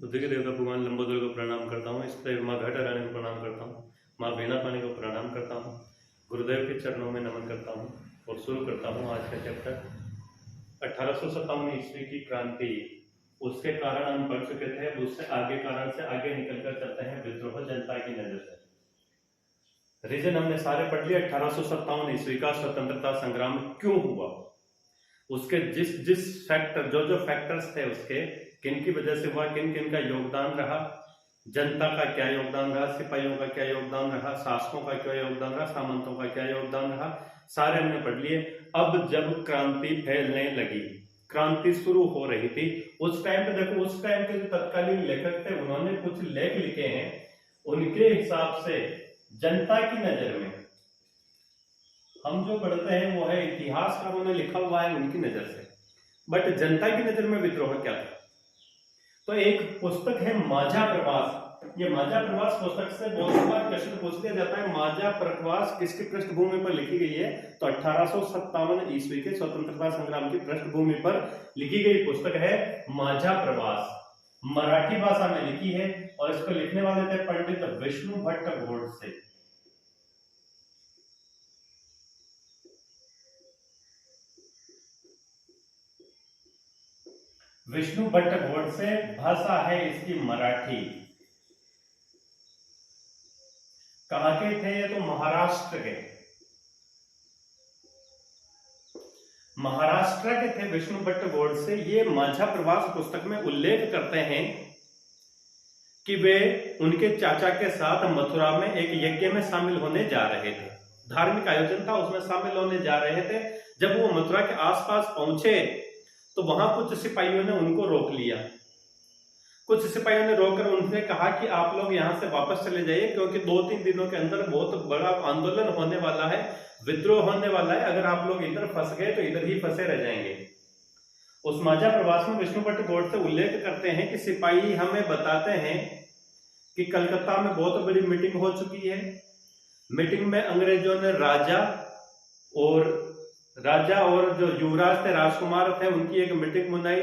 बुद्ध के देवता भगवान लंबोदर को प्रणाम करता हूँ। इस तरह माँ घट रानी को प्रणाम करता हूँ। माँ वीणा पानी को प्रणाम करता हूँ। गुरुदेव के चरणों में नमन करता हूँ और शुरू करता हूँ आज का चैप्टर। 1857 ईस्वी की क्रांति, उसके कारण हम पढ़ चुके थे। अब उससे आगे कारण से आगे निकलकर चलते हैं विद्रोह जनता की नजर से। रीजन हमने सारे पढ़ लिए। 1857 ईस्वी का स्वतंत्रता संग्राम क्यों हुआ, उसके जिस जिस फैक्टर जो फैक्टर्स थे उसके किन की वजह से हुआ, किन किन का योगदान रहा, जनता का क्या योगदान रहा, सिपाहियों का क्या योगदान रहा, शासकों का क्या योगदान रहा, सामंतों का क्या योगदान रहा, सारे हमने पढ़ लिए। अब जब क्रांति फैलने लगी, क्रांति शुरू हो रही थी, उस टाइम पे देखो, उस टाइम के जो तत्कालीन लेखक थे उन्होंने कुछ लेख लिखे हैं। उनके हिसाब से जनता की नजर में, हम जो पढ़ते हैं वो है इतिहासकारों ने लिखा हुआ है उनकी नजर से, बट जनता की नजर में विद्रोह क्या था। तो एक पुस्तक है माझा प्रवास। ये माझा प्रवास पुस्तक से बहुत बार क्वेश्चन पूछ लिया जाता है, माझा प्रवास किसकी पृष्ठभूमि पर लिखी गई है। तो 1857 ईस्वी के स्वतंत्रता संग्राम की पृष्ठभूमि पर लिखी गई पुस्तक है माझा प्रवास। मराठी भाषा में लिखी है और इसको लिखने वाले थे पंडित विष्णु भट्ट गोडसे। विष्णु भट्ट गोडसे, भाषा है इसकी मराठी। कहां के थे ये, तो महाराष्ट्र के, महाराष्ट्र के थे विष्णु भट्ट गोडसे। ये माझा प्रवास पुस्तक में उल्लेख करते हैं कि वे उनके चाचा के साथ मथुरा में एक यज्ञ में शामिल होने जा रहे थे। धार्मिक आयोजन था, उसमें शामिल होने जा रहे थे। जब वो मथुरा के आसपास पहुंचे तो वहां कुछ सिपाहियों ने उनको रोक लिया। कुछ सिपाहियों ने रोककर उनसे कहा कि आप लोग यहां से वापस चले जाइए, क्योंकि 2-3 दिनों के अंदर बहुत बड़ा आंदोलन होने वाला है, विद्रोह होने वाला है। अगर आप लोग इधर फंस गए तो इधर ही फंसे रह जाएंगे। उस माझा प्रवास में विष्णु भट्ट गोडसे उल्लेख करते हैं कि सिपाही हमें बताते हैं कि कलकत्ता में बहुत बड़ी मीटिंग हो चुकी है। मीटिंग में अंग्रेजों ने राजा और जो युवराज थे, राजकुमार थे, उनकी एक मीटिंग बुलाई,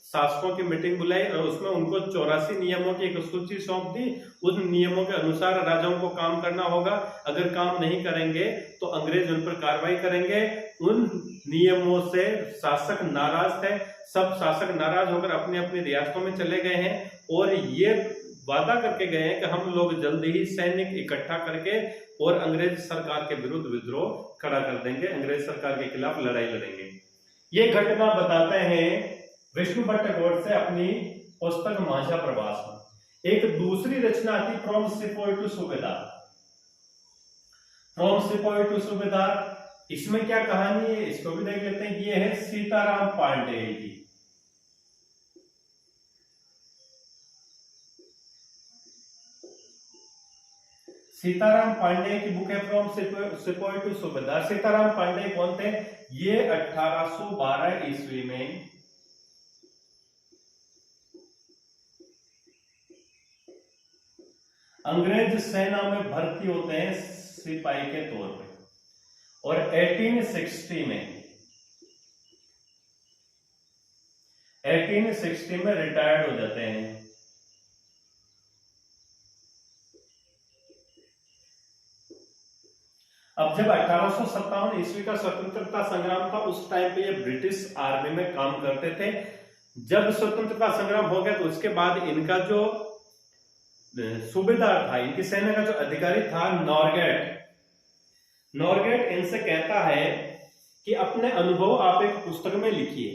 शासकों की मीटिंग बुलाई और उसमें उनको 84 नियमों की एक सूची सौंप दी। उन नियमों के अनुसार राजाओं को काम करना होगा। अगर काम नहीं करेंगे तो अंग्रेज उन पर कार्रवाई करेंगे। उन नियमों से शासक नाराज थे। सब शासक नाराज होकर अपनी अपनी रियासतों में चले गए हैं और ये वादा करके गए हैं कि हम लोग जल्दी ही सैनिक इकट्ठा करके और अंग्रेज सरकार के विरुद्ध विद्रोह खड़ा कर देंगे, अंग्रेज सरकार के खिलाफ लड़ाई लड़ेंगे। ये घटना बताते हैं विष्णु भट्ट गोडसे अपनी पुस्तक माझा प्रवास में। एक दूसरी रचना आती, फ्रॉम सिपोई टू सूबेदार। फ्रॉम सिपोई टू सूबेदार, इसमें क्या कहानी है इसको भी देख लेते हैं। ये है सीताराम पांडे की। सीताराम पांडे की बुक है फ्रॉम सिपोई टू सूबेदार। सीताराम पांडे कौन थे? ये 1812 ईस्वी में अंग्रेज सेना में भर्ती होते हैं सिपाही के तौर पे और 1860 में रिटायर्ड हो जाते हैं। अब जब 1857 ईस्वी का स्वतंत्रता संग्राम था, उस टाइम पे ये ब्रिटिश आर्मी में काम करते थे। जब स्वतंत्रता संग्राम हो गया तो उसके बाद इनका जो सूबेदार था, इनकी सेना का जो अधिकारी था, नॉरगेट इनसे कहता है कि अपने अनुभव आप एक पुस्तक में लिखिए।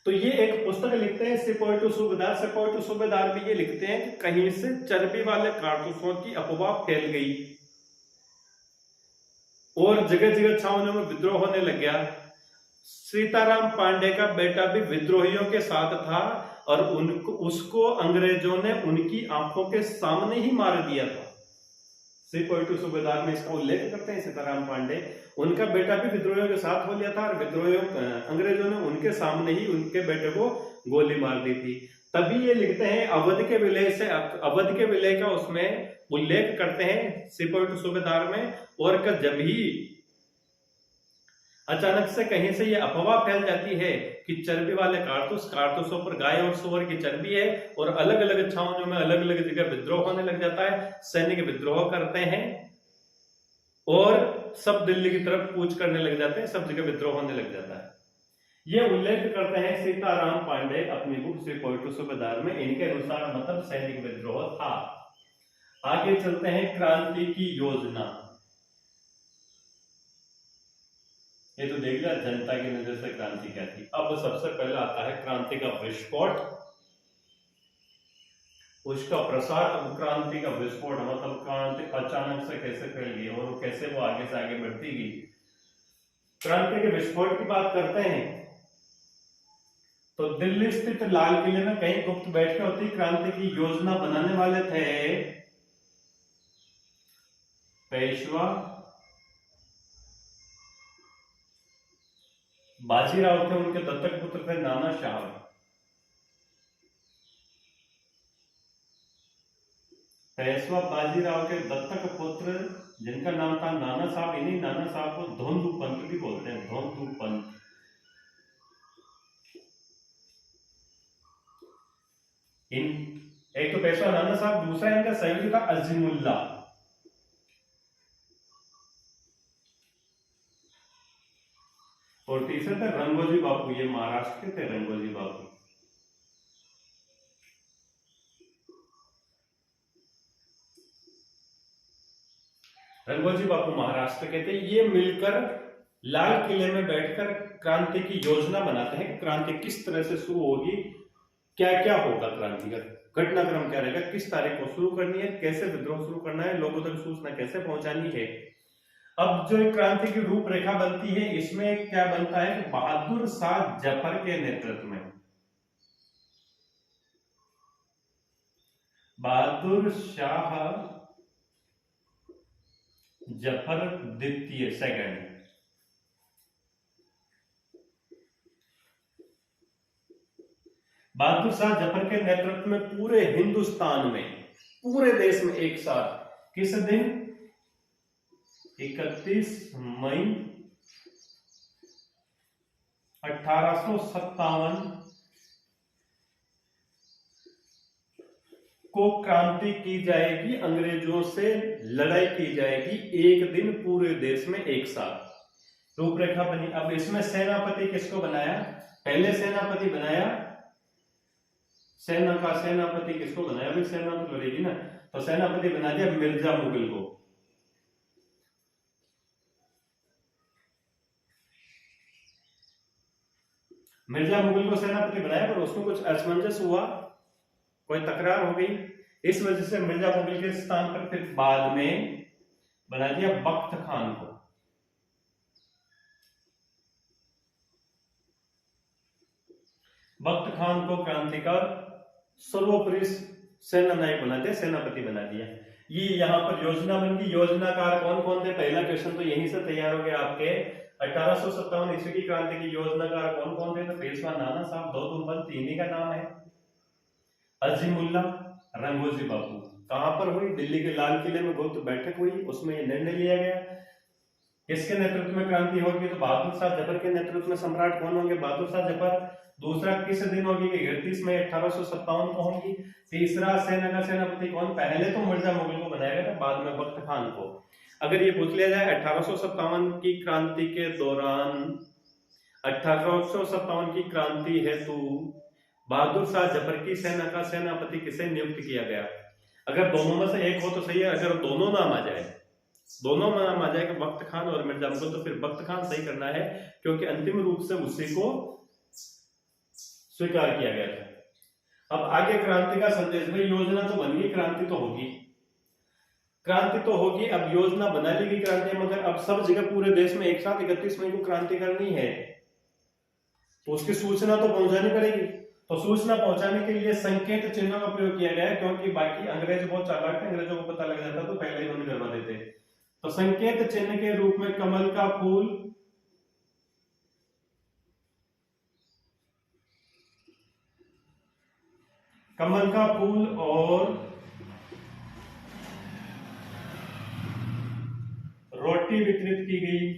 तो ये एक पुस्तक लिखते हैं सिपोई टू सूबेदार। सिपोई टू सूबेदार में ये लिखते हैं कि कहीं से चर्बी वाले कारतूसों की अफवाह फैल गई और जगह जगह छावनियों में विद्रोह होने लग गया। सीताराम पांडे का बेटा भी विद्रोहियों के साथ था और उसको अंग्रेजों ने उनकी आंखों के सामने ही मार दिया था। सिपोई टू सूबेदार में इसका उल्लेख करते हैं सीताराम पांडे। उनका बेटा भी विद्रोहियों के साथ हो लिया था और अंग्रेजों ने उनके सामने ही उनके बेटे को गोली मार दी थी। तभी ये लिखते हैं अवध के विलय का उसमें उल्लेख करते हैं सिपोई टू सूबेदार में। और जब ही अचानक से कहीं से ये अफवाह फैल जाती है कि चर्बी वाले कारतूसों पर गाय और सुअर की चर्बी है, और अलग अलग छावनियों में अलग अलग जगह विद्रोह होने लग जाता है। सैनिक विद्रोह करते हैं और सब दिल्ली की तरफ कूच करने लग जाते हैं, सब जगह विद्रोह होने लग जाता है। ये उल्लेख करते हैं सीताराम पांडे अपनी बुक श्री पोइटू सूबेदार में। इनके अनुसार मतलब सैनिक विद्रोह था। आगे चलते हैं, क्रांति की योजना। ये तो देख लिया जनता की नजर से क्रांति क्या थी। अब सबसे पहले आता है क्रांति का विस्फोट, उसका प्रसार। अब क्रांति का विस्फोट मतलब क्रांति अचानक से कैसे फैल गई और कैसे वो आगे से आगे बढ़ती गई। क्रांति के विस्फोट की बात करते हैं तो दिल्ली स्थित लाल किले में कई गुप्त बैठकें होती। क्रांति की योजना बनाने वाले थे पेशवा बाजीराव थे, उनके दत्तक पुत्र थे नाना साहब। पेशवा बाजीराव के दत्तक पुत्र जिनका नाम था नाना साहब, इन्हीं नाना साहब को धोंदू पंत भी बोलते हैं, धोंदू पंत। इन एक तो पेशवा नाना साहब, दूसरा इनका सहयोगी था अजीमुल्ला। और तीसरे थे रंगोजी बापू, ये महाराष्ट्र के थे रंगोजी बापू। रंगोजी बापू महाराष्ट्र के थे। ये मिलकर लाल किले में बैठकर क्रांति की योजना बनाते हैं कि क्रांति किस तरह से शुरू होगी, क्या क्या होगा, क्रांति का घटनाक्रम क्या रहेगा, किस तारीख को शुरू करनी है, कैसे विद्रोह शुरू करना है, लोगों तक सूचना कैसे पहुंचानी है। अब जो क्रांति की रूपरेखा बनती है, इसमें क्या बनता है कि बहादुर शाह जफर के नेतृत्व में, बहादुर शाह जफर द्वितीय सेकंड, बहादुर शाह जफर के नेतृत्व में पूरे हिंदुस्तान में, पूरे देश में एक साथ किस दिन 31 मई 1857 को क्रांति की जाएगी, अंग्रेजों से लड़ाई की जाएगी, एक दिन पूरे देश में एक साथ। रूपरेखा बनी। अब इसमें सेनापति किसको बनाया, पहले सेनापति बनाया, सेना का सेनापति किसको बनाया, भाई सेना तो लड़ेगी ना, तो सेनापति बना दिया मिर्जा मुगल को। मिर्जा मुगल को सेनापति बनाया, पर उसमें कुछ असमंजस हुआ, कोई तकरार हो गई, इस वजह से मिर्जा मुगल के स्थान पर फिर बाद में बना दिया बख्त खान को। बख्त खान को क्रांतिकार सर्वोपरि सेना नायक बना दिया, सेनापति बना दिया। ये यहाँ पर योजना बन गई। योजनाकार कौन कौन थे, पहला क्वेश्चन तो यहीं से तैयार हो गया आपके। 1857 ईस्वी की क्रांति की योजनाकार कौन कौन थे, तो पेशवा नाना साहब, धोंदू पंत, इन्हीं का नाम है, अजीमुल्ला, रंगोजी बापू। कहां पर हुई, दिल्ली के लाल किले में गुप्त बैठक हुई, उसमें यह निर्णय लिया गया किसके नेतृत्व में क्रांति होगी, तो बहादुर शाह जफर के नेतृत्व में सम्राट कौन होंगे, बहादुर शाह जफर। दूसरा किस दिन होगी, 31 मई 1857 को होगी। तीसरा सेना का सेनापति कौन, पहले तो मिर्जा मुगल को बनाया गया था, बाद में बख्त खान को। अगर ये पूछ लिया जाए 1857 की क्रांति के दौरान, 1857 की क्रांति हेतु बहादुर शाह जफर की सेना का सेनापति किसे नियुक्त किया गया, अगर दोनों में से एक हो तो सही है, अगर दोनों नाम आ जाए, दोनों नाम आ जाएगा बख्त खान और मिर्जा मुगल, तो फिर बख्त खान सही करना है, क्योंकि अंतिम रूप से उसी को स्वीकार किया गया था। अब आगे क्रांति का संदेश, भाई योजना तो बन गई, क्रांति तो होगी, क्रांति तो होगी। अब योजना बना ली गई क्रांति, मगर अब सब जगह पूरे देश में एक साथ 31 मई को क्रांति करनी है, तो उसकी सूचना तो पहुंचानी पड़ेगी। तो सूचना पहुंचाने के लिए संकेत चिन्हों का प्रयोग किया गया, क्योंकि बाकी अंग्रेज बहुत चालाक थे, अंग्रेजों को पता लग जाता तो पहले इन्होंने करवा देते। तो संकेत चिन्ह के रूप में कमल का फूल, कमल का फूल और रोटी वितरित की गई।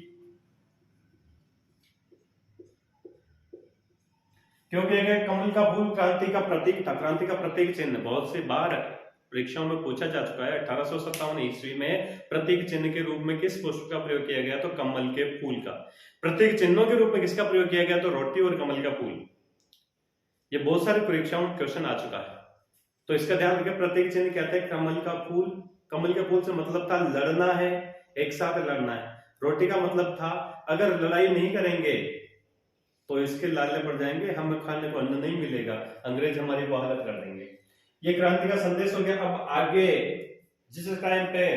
क्यों किया गया? कमल का फूल क्रांति का प्रतीक था, क्रांति का प्रतीक चिन्ह। बहुत से बार परीक्षाओं में पूछा जा चुका है। 1857 ईस्वी में प्रतीक चिन्ह के रूप में किस पुष्प का प्रयोग किया गया? तो कमल के फूल का। प्रतीक चिन्हों के रूप में किसका प्रयोग किया गया? तो रोटी और कमल का फूल। ये बहुत सारे परीक्षाओं में क्वेश्चन आ चुका है, तो इसका ध्यान रखें। प्रतीक चिन्ह कहते हैं कमल का फूल। कमल के फूल से मतलब था लड़ना है, एक साथ लड़ना है। रोटी का मतलब था अगर लड़ाई नहीं करेंगे तो इसके लाले पड़ जाएंगे, हमें खाने को अन्न नहीं मिलेगा, अंग्रेज हमारी वो हालत कर देंगे। ये क्रांति का संदेश हो गया। अब आगे जिस टाइम पे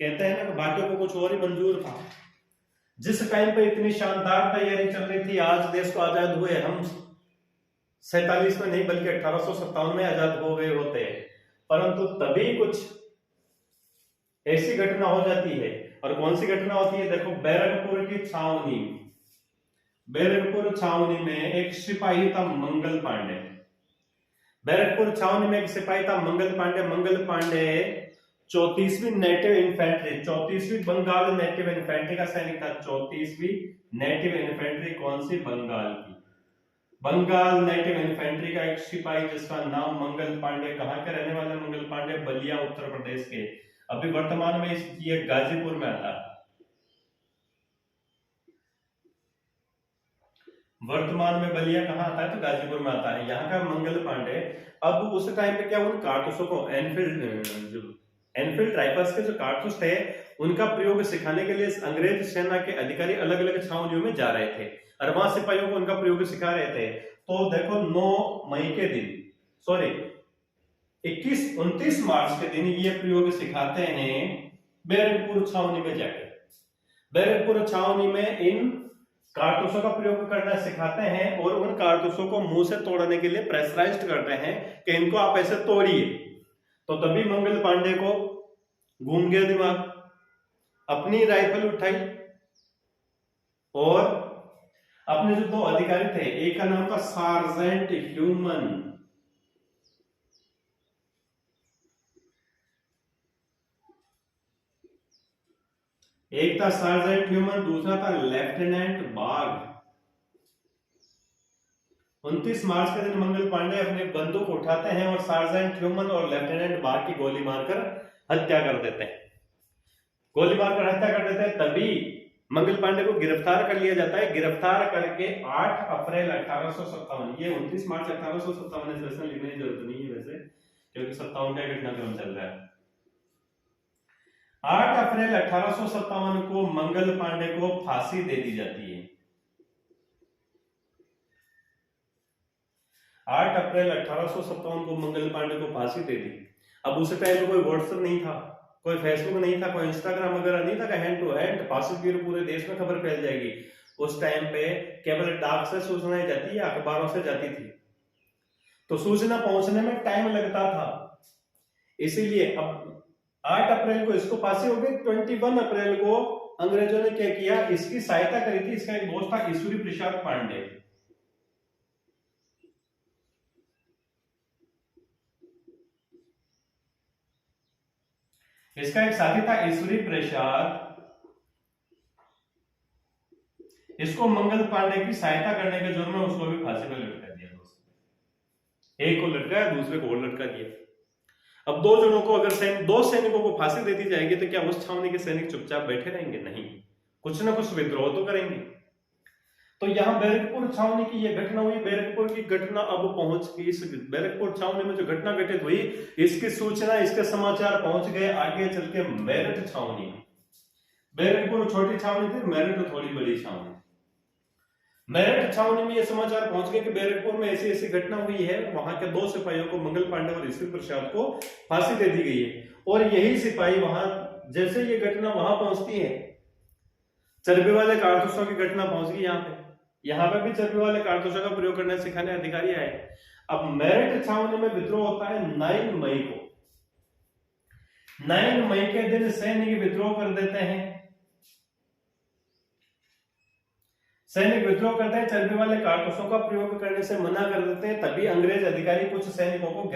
कहते हैं ना कि बाकियों को कुछ और ही मंजूर था, जिस टाइम पे इतनी शानदार तैयारी चल रही थी, आज देश को आजाद हुए हम 47 में नहीं बल्कि 1857 में आजाद हो गए होते, परंतु तभी कुछ ऐसी घटना हो जाती है। और कौन सी घटना होती है? देखो, बैरकपुर की छावनी, बैरकपुर छावनी में एक सिपाही था मंगल पांडे। बैरकपुर छावनी में एक सिपाही था मंगल पांडे। मंगल पांडे 34वीं नेटिव इन्फेंट्री, 34वीं बंगाल नेटिव इन्फेंट्री का सैनिक था। 34वीं नेटिव इन्फेंट्री कौन सी? बंगाल की। बंगाल नेटिव इन्फेंट्री का एक सिपाही जिसका नाम मंगल पांडे। कहां के रहने वाले मंगल पांडे? बलिया, उत्तर प्रदेश के। अभी वर्तमान में ये गाजीपुर में आता है। वर्तमान में बलिया कहां आता है? तो गाजीपुर में आता है। यहाँ का मंगल पांडे। अब उस टाइम पे क्या उन कारतूसों को एनफील्ड राइफल्स के जो कारतूस थे उनका प्रयोग सिखाने के लिए अंग्रेज सेना के अधिकारी अलग अलग छावनियों में जा रहे थे और वहां सिपाहियों को उनका प्रयोग सिखा रहे थे। तो देखो 9 मई के दिन, सॉरी 29 मार्च के दिन ये प्रयोग सिखाते हैं बैरकपुर छावनी में जाकर। बैरकपुर छावनी में इन कारतूसों का प्रयोग करना सिखाते हैं और उन कारतूसों को मुंह से तोड़ने के लिए प्रेशराइज्ड करते हैं कि इनको आप ऐसे तोड़िए। तो तभी मंगल पांडे को घूम गया दिमाग, अपनी राइफल उठाई और अपने जो 2 अधिकारी थे, एक का नाम था सार्जेंट ह्यूमन, एक था सार्जेंट ह्यूमन, दूसरा था लेफ्टिनेंट बाग। 29 मार्च के दिन मंगल पांडे अपनी बंदूक उठाते हैं और सार्जेंट ह्यूमन और लेफ्टिनेंट बाग की गोली मारकर हत्या कर देते हैं। गोली मारकर हत्या कर देते हैं। तभी मंगल पांडे को गिरफ्तार कर लिया जाता है। गिरफ्तार करके 8 अप्रैल 1857, ये 29 मार्च 1857 सेशन लिखने की जरूरत नहीं है वैसे, क्योंकि 57 का घटनाक्रम चल रहा है। 8 अप्रैल 1857 को मंगल पांडे को फांसी दे दी जाती है। 8 अप्रैल 1857 को मंगल पांडे को फांसी दे दी। अब उस टाइम कोई व्हाट्सएप नहीं था, कोई फेसबुक नहीं था, कोई इंस्टाग्राम वगैरह नहीं था कि हैंड टू हैंड फांसी की पूरे देश में खबर फैल जाएगी। उस टाइम पे केवल डाक से सूचनाएं जाती है, अखबारों से जाती थी, तो सूचना पहुंचने में टाइम लगता था। इसीलिए अब 8 अप्रैल को इसको फांसी हो गई। 21 अप्रैल को अंग्रेजों ने क्या किया? इसकी सहायता करी थी, इसका एक दोस्त था ईश्वरी प्रसाद पांडे। इसका एक साथी था ईश्वरी प्रसाद, इसको मंगल पांडे की सहायता करने के जुर्म में उसको भी फांसी पर लटका दिया। दोस्तों, एक को लटकाया, दूसरे को और लटका दिया। अब 2 जनों को अगर 2 सैनिकों को फांसी दे दी जाएगी तो क्या उस छावनी के सैनिक चुपचाप बैठे रहेंगे? नहीं, कुछ ना कुछ विद्रोह तो करेंगे। तो यहाँ बैरकपुर छावनी की ये घटना हुई। बैरकपुर की घटना अब पहुंच गई, इस बैरकपुर छावनी में जो घटना घटित हुई इसकी सूचना, इसके समाचार पहुंच गए आगे चल के मेरठ छावनी में। बैरकपुर छोटी छावनी थी, मेरठ थोड़ी बड़ी छावनी। मेरठ छावनी में ये समाचार पहुंच गए कि बैरकपुर में ऐसी ऐसी घटना हुई है, वहां के 2 सिपाहियों को, मंगल पांडे और ईश्वरी प्रसाद को फांसी दे दी गई है। और यही सिपाही वहां, जैसे ये घटना वहां पहुंचती है, चर्बी वाले कारतूसों की घटना पहुंच गई यहाँ पे भी चर्बी वाले कारतूसों का प्रयोग करने सिखाने अधिकारी आए। अब मेरठ छावनी में विद्रोह होता है 9 मई को। 9 मई के दिन सैनिक विद्रोह कर देते हैं। सैनिक विद्रोह करते हैं, चर्बी वाले कारतूसों का प्रयोग करने से मना कर देते हैं। तभी अंग्रेज अधिकारी कुछ सैनिकों को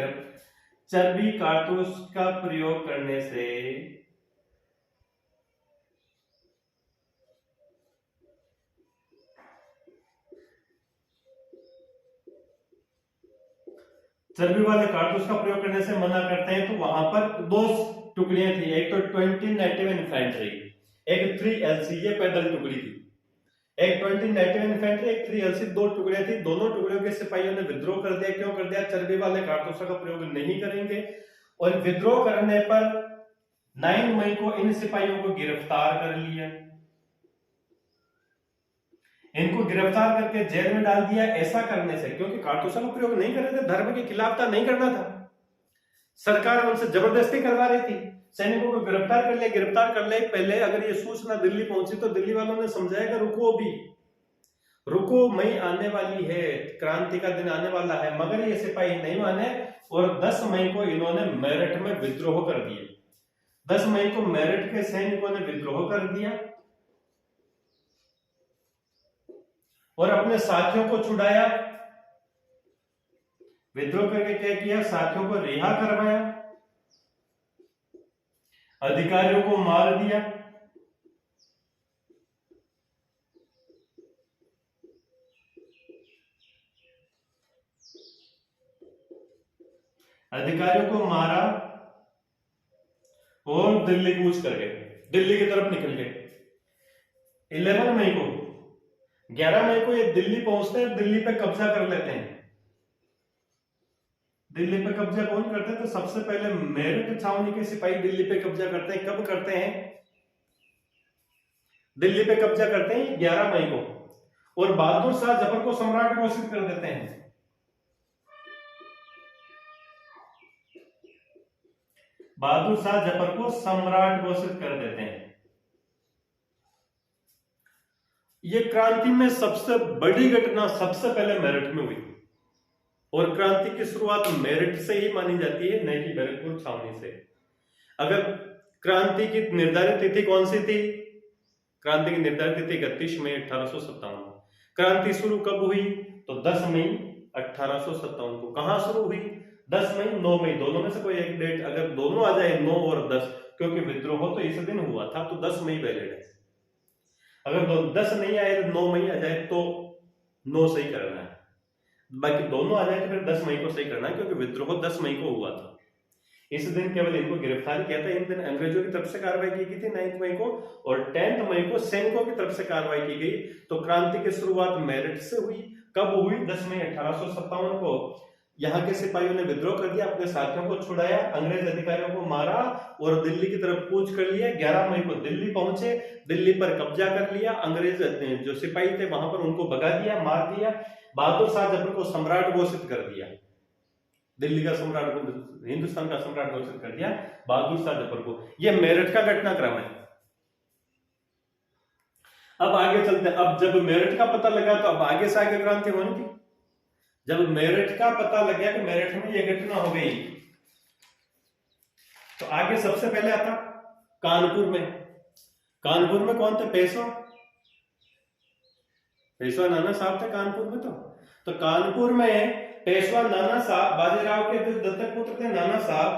चर्बी कारतूस का प्रयोग करने से चर्बी वाले कारतूस का प्रयोग करने से मना करते हैं, तो वहां पर दो टुकड़ियां थी, एक तो 20 नेटिव इन्फेंट्री, एक 3 LC, ये पैदल टुकड़ी थी, एक 20 नेटिव इन्फेंट्री, एक 3 LC, दो टुकड़ियां थी। दोनों टुकड़ियों के सिपाहियों ने विद्रोह कर दिया। क्यों कर दिया? चर्बी वाले कारतूसों का प्रयोग नहीं करेंगे। और विद्रोह करने पर 9 मई को इन सिपाहियों को गिरफ्तार कर लिया, इनको गिरफ्तार करके जेल में डाल दिया। ऐसा करने से, क्योंकि कारतूसों का प्रयोग नहीं कर रहे थे, धर्म के खिलाफ था, नहीं करना था, सरकार उनसे जबरदस्ती करवा रही थी। सैनिकों को गिरफ्तार कर लिया। गिरफ्तार करने पहले अगर ये सूचना दिल्ली पहुंची तो दिल्ली वालों ने समझाया कि रुको, भी रुको, मई आने वाली है, क्रांति का दिन आने वाला है। मगर ये सिपाही नहीं माने और 10 मई को इन्होंने मेरठ में विद्रोह कर दिया। 10 मई को मेरठ के सैनिकों ने विद्रोह कर दिया और अपने साथियों को छुड़ाया। विद्रोह करके क्या किया? साथियों को रिहा करवाया, अधिकारियों को मार दिया। अधिकारियों को मारा और दिल्ली कूच कर गए, दिल्ली की तरफ निकल गए। 11 मई को, 11 मई को ये दिल्ली पहुंचते हैं, दिल्ली पे कब्जा कर लेते हैं। दिल्ली पे कब्जा कौन करते हैं? तो सबसे पहले मेरठ छावनी के सिपाही दिल्ली पे कब्जा करते हैं। कब करते हैं? दिल्ली पे कब्जा करते हैं 11 मई को, और बहादुर शाह जफर को सम्राट घोषित कर देते हैं। बहादुर शाह जफर को सम्राट घोषित कर देते हैं। यह क्रांति में सबसे बड़ी घटना सबसे पहले मेरठ में हुई, और क्रांति की शुरुआत मेरठ से ही मानी जाती है, नहीं कि बैरकपुर छावनी से। अगर क्रांति की निर्धारित तिथि कौन सी थी? क्रांति की निर्धारित तिथि 31 मई 1857। क्रांति शुरू कब हुई? तो 10 मई 1857 को। कहां शुरू हुई? 10 मई, 9 मई, दोनों में से कोई एक डेट अगर दोनों आ जाए, 9 और 10, क्योंकि विद्रोह तो इस दिन हुआ था, तो 10 मई वैलिड है। अगर 10 नहीं आए तो 9 मई आ जाए तो 9 सही करना है, बाकी दोनों आ जाए तो फिर 10 मई को सही करना है, क्योंकि विद्रोह 10 मई को हुआ था। इस दिन केवल इनको गिरफ्तार किया था। इन दिन अंग्रेजों की तरफ से कार्रवाई की गई थी 9 मई को, और 10 मई को सैनिकों की तरफ से कार्रवाई की गई। तो क्रांति की शुरुआत मेरठ से हुई। कब हुई? 10 मई 1857 को। यहाँ के सिपाहियों ने विद्रोह कर दिया, अपने साथियों को छुड़ाया, अंग्रेज अधिकारियों को मारा और दिल्ली की तरफ कूच कर लिया। 11 मई को दिल्ली पहुंचे, दिल्ली पर कब्जा कर लिया। अंग्रेज जो सिपाही थे वहां पर उनको भगा दिया, मार दिया। बहादुर शाह जफर को सम्राट घोषित कर दिया, दिल्ली का सम्राट, हिंदुस्तान का सम्राट घोषित कर दिया बहादुर शाह जफर को। यह मेरठ का घटनाक्रम है। अब आगे चलते हैं। अब जब मेरठ का पता लगा तो अब आगे से आगे क्रांति होनी थी। जब मेरठ का पता लग गया कि मेरठ में यह घटना हो गई, तो आगे सबसे पहले आता कानपुर में। कानपुर में कौन थे? पेशवा नाना साहब थे कानपुर में। तो कानपुर में पेशवा नाना साहब, बाजीराव के जो दत्तक पुत्र थे नाना साहब,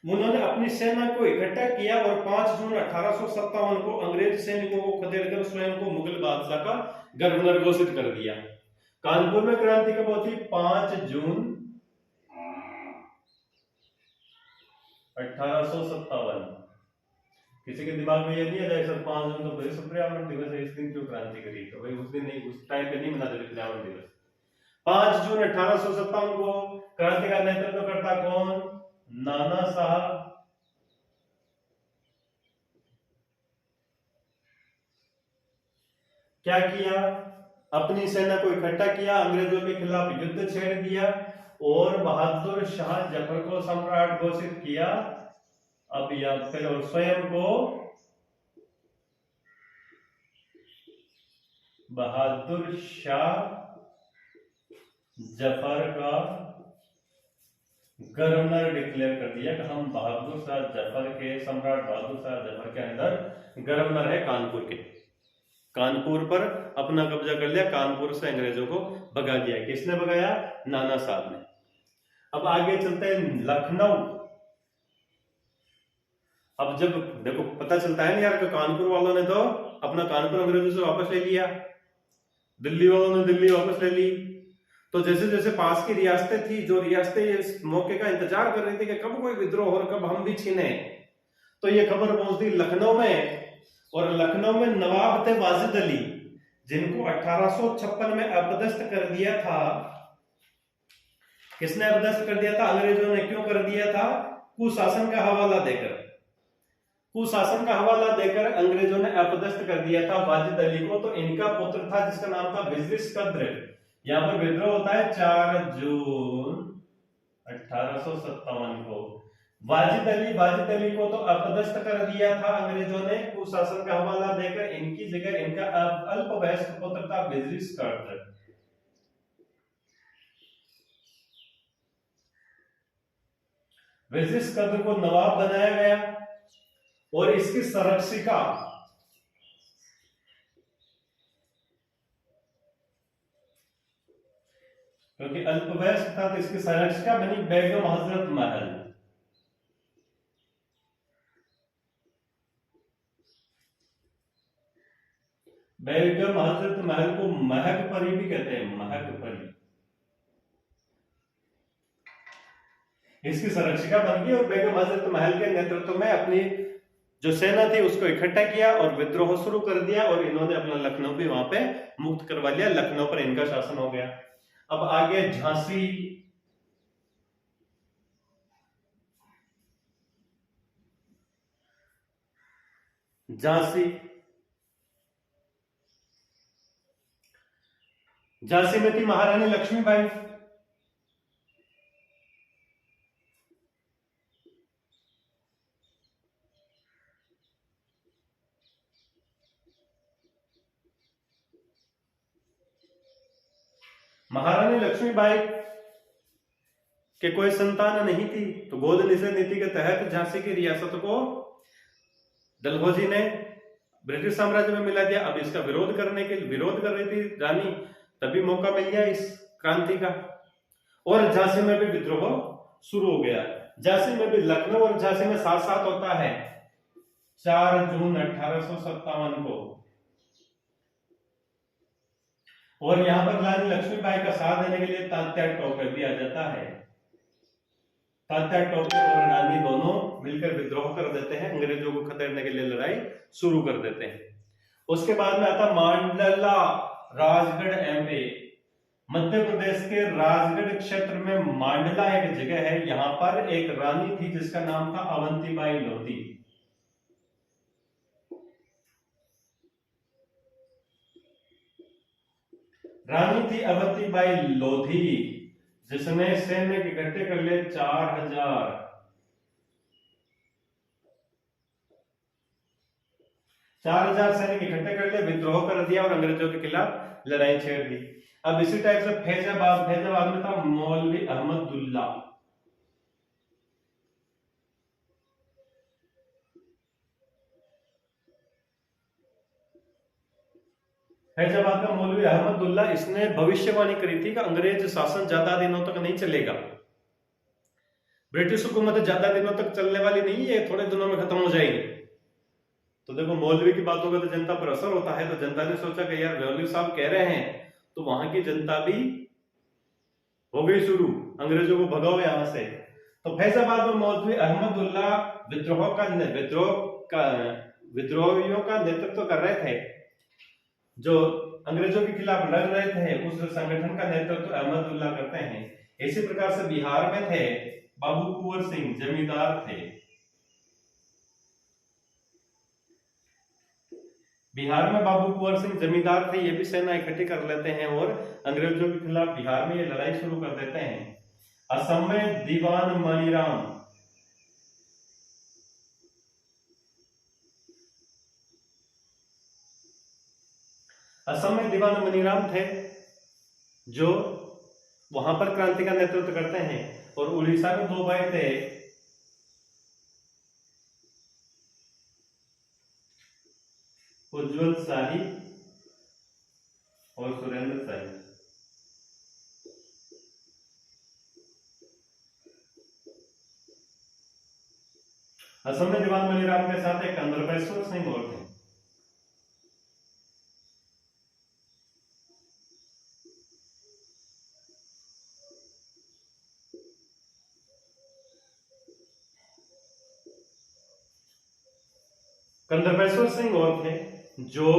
उन्होंने अपनी सेना को इकट्ठा किया और 5 जून 1857 को अंग्रेज सैनिकों को खदेड़कर स्वयं को मुगल बादशाह का गवर्नर घोषित कर दिया। कानपुर में क्रांति कब होती? 5 जून 1857। किसी के दिमाग में ये नहीं आ जाए सर 5 जून तो विश्व पर्यावरण दिवस है, इस दिन क्यों क्रांति करी? तो भाई उस दिन नहीं, उस टाइम पे नहीं मनाते थे पर्यावरण दिवस। 5 जून 1857 को क्रांति का नेतृत्व करता कौन? नाना साहब। क्या किया? अपनी सेना को इकट्ठा किया, अंग्रेजों के खिलाफ युद्ध छेड़ दिया और बहादुर शाह जफर को सम्राट घोषित किया। अब या फिर और स्वयं को बहादुर शाह जफर का गवर्नर डिक्लेयर कर दिया कि हम बहादुर शाह जफर के, सम्राट बहादुर शाह जफर के अंदर गवर्नर है कानपुर के। कानपुर पर अपना कब्जा कर लिया, कानपुर से अंग्रेजों को भगा दिया। किसने भगाया? नाना साहब ने। अब आगे चलते हैं लखनऊ। अब जब देखो पता चलता है ना यार कि कानपुर वालों ने तो अपना कानपुर अंग्रेजों से वापस ले लिया, दिल्ली वालों ने दिल्ली वापस ले ली, तो जैसे जैसे पास की रियासतें थी, जो रियासतें इस मौके का इंतजार कर रही थी कि कब कोई विद्रोह और कब हम भी छीने, तो ये खबर पहुंचती लखनऊ में। और लखनऊ में नवाब थे वाजिद अली, जिनको 1856 में अपदस्थ कर दिया था। किसने अपदस्थ कर दिया था? अंग्रेजों ने। क्यों कर दिया था? कुशासन का हवाला देकर। कुशासन का हवाला देकर अंग्रेजों ने अपदस्थ कर दिया था वाजिद अली को। तो इनका पुत्र था जिसका नाम था विजलिस कद्र। यहां पर विद्रोह होता है 4 जून 1857 को। वाजिद अली को तो अपदस्थ कर दिया था अंग्रेजों ने कुशासन का हवाला देकर। इनकी जगह इनका अल्पवयस्क पुत्र था विजलिस कद्र। विजलिस कद्र को नवाब बनाया गया और इसकी संरक्षिका क्योंकि अल्पवयस्क था तो इसकी संरक्षिका बनी बेगम हजरत महल। बेगम हजरत महल को महक परी भी कहते हैं, महक परी। इसकी संरक्षिका बन गई और बेगम हजरत महल के नेतृत्व में अपनी जो सेना थी उसको इकट्ठा किया और विद्रोह शुरू कर दिया। और इन्होंने अपना लखनऊ भी वहां पे मुक्त करवा लिया। लखनऊ पर इनका शासन हो गया। अब आगे झांसी। झांसी झांसी में थी महारानी लक्ष्मीबाई। महारानी लक्ष्मीबाई के कोई संतान नहीं थी, तो गोद निषेध नीति के तहत झांसी की रियासत को डलहौजी ने ब्रिटिश साम्राज्य में मिला दिया। अब इसका विरोध कर रही थी रानी, तभी मौका मिल गया इस क्रांति का। और झांसी में भी विद्रोह शुरू हो गया। झांसी में भी, लखनऊ और झांसी में साथ साथ होता है 4 जून 1857 को। और यहां पर रानी लक्ष्मीबाई का साथ देने के लिए तात्या टोपे भी आ जाता है। तात्या टोपे और रानी दोनों मिलकर विद्रोह कर देते हैं, अंग्रेजों को खदेड़ने के लिए लड़ाई शुरू कर देते हैं। उसके बाद में आता मांडला राजगढ़ एमपी। मध्य प्रदेश के राजगढ़ क्षेत्र में मांडला एक जगह है। यहां पर एक रानी थी जिसका नाम था अवंतीबाई लोधी। रानी थी अवंतीबाई लोधी, जिसने सैन्य इकट्ठे कर लिए 4000 सैनिक इकट्ठे कर लिए, विद्रोह कर दिया और अंग्रेजों के खिलाफ लड़ाई छेड़ दी। अब इसी टाइप से फैजाबाद में था मौलवी अहमदुल्ला। फैजाबाद का मौलवी अहमदुल्ला, इसने भविष्यवाणी करी थी कि अंग्रेज शासन ज्यादा दिनों तक नहीं चलेगा, ब्रिटिश हुकूमत ज्यादा दिनों तक चलने वाली नहीं है, थोड़े दिनों में खत्म हो जाएगी। तो देखो मौलवी की बातों का तो जनता पर असर होता है। तो जनता ने सोचा कि यार मौलवी साहब कह रहे हैं तो वहां की जनता भी हो गई शुरू, अंग्रेजों को भगाओ यहां से। तो फैजाबाद में मौलवी अहमदुल्ला विद्रोहियों का नेतृत्व कर रहे थे, जो अंग्रेजों के खिलाफ लड़ रहे थे। उस संगठन का नेतृत्व अहमदुल्ला करते हैं। इसी प्रकार से बिहार में थे बाबू कुंवर सिंह, जमींदार थे। बिहार में बाबू कुंवर सिंह जमींदार थे। ये भी सेना इकट्ठी कर लेते हैं और अंग्रेजों के खिलाफ बिहार में ये लड़ाई शुरू कर देते हैं। असम में दीवान मनीराम, असम में दीवान मनीराम थे जो वहां पर क्रांति का नेतृत्व करते हैं। और उड़ीसा में 2 भाई थे, उज्जवल शाही और सुरेंद्र शाही। असम में दीवान मनीराम के साथ एक अंद्रपेश्वर सिंह और थे। कंदर्पेश्वर सिंह और थे जो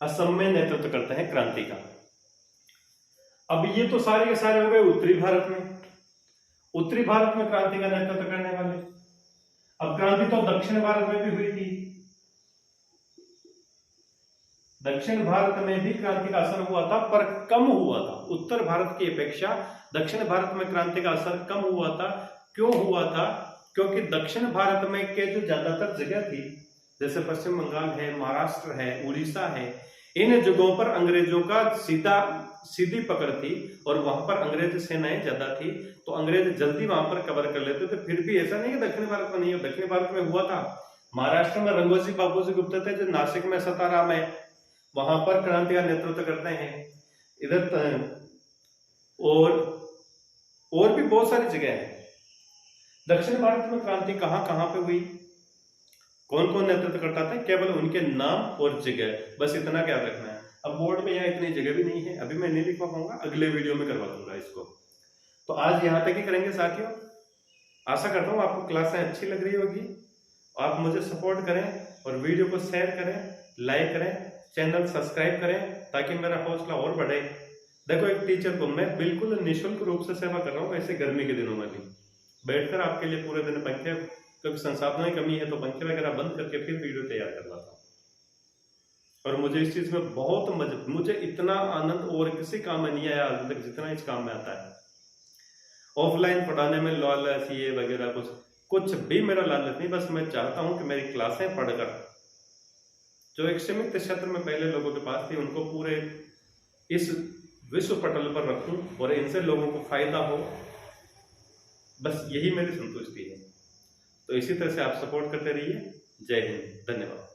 असम में नेतृत्व करते हैं क्रांति का। अब ये तो सारे के सारे हो गए उत्तरी भारत में। उत्तरी भारत में क्रांति का नेतृत्व करने वाले। अब क्रांति तो दक्षिण भारत में भी हुई थी। दक्षिण भारत में भी क्रांति का असर हुआ था, पर कम हुआ था। उत्तर भारत की अपेक्षा दक्षिण भारत में क्रांति का असर कम हुआ था। क्यों हुआ था? क्योंकि दक्षिण भारत में के जो ज्यादातर जगह थी, जैसे पश्चिम बंगाल है, महाराष्ट्र है, उड़ीसा है, इन जगहों पर अंग्रेजों का सीधी पकड़ थी और वहां पर अंग्रेज सेनाएं ज्यादा थी, तो अंग्रेज जल्दी वहां पर कवर कर लेते थे। फिर भी ऐसा नहीं कि दक्षिण भारत में नहीं हो, दक्षिण भारत में हुआ था। महाराष्ट्र में रंगोजी बापूजी गुप्ता थे, जो नासिक में सताराम है, वहां पर क्रांति का नेतृत्व करते हैं। इधर और भी बहुत सारी जगह है। दक्षिण भारत में क्रांति कहां कहां पे हुई, कौन कौन नेतृत्व करता था, केवल उनके नाम और जगह, बस इतना याद रखना है। अब बोर्ड में यहाँ इतनी जगह भी नहीं है, अभी मैं नहीं लिखवा पाऊंगा, अगले वीडियो में करवा दूंगा इसको। तो आज यहाँ तक ही करेंगे साथियों। आशा करता हूँ आपको क्लासें अच्छी लग रही होगी। आप मुझे सपोर्ट करें और वीडियो को शेयर करें, लाइक करें, चैनल सब्सक्राइब करें, ताकि मेरा हौसला और बढ़े। देखो, एक टीचर को मैं बिल्कुल निःशुल्क रूप से सेवा कर रहा हूँ, ऐसे गर्मी के दिनों में भी बैठकर आपके लिए पूरे दिन पंखे, क्योंकि संसाधनों की कमी है तो पंखे वगैरह बंद करके फिर वीडियो तैयार करवाता हूँ। और मुझे इस चीज में बहुत मुझे इतना आनंद और किसी काम में नहीं आया आज तक जितना इस काम में आता है। ऑफलाइन पढ़ाने में लालच ये वगैरह कुछ भी मेरा लालच नहीं। बस मैं चाहता हूँ कि मेरी क्लासें पढ़कर जो एक सीमित क्षेत्र में पहले लोगों के पास थी, उनको पूरे इस विश्व पटल पर रखूं और इनसे लोगों को फायदा हो। बस यही मेरी संतुष्टि है। तो इसी तरह से आप सपोर्ट करते रहिए। जय हिंद, धन्यवाद।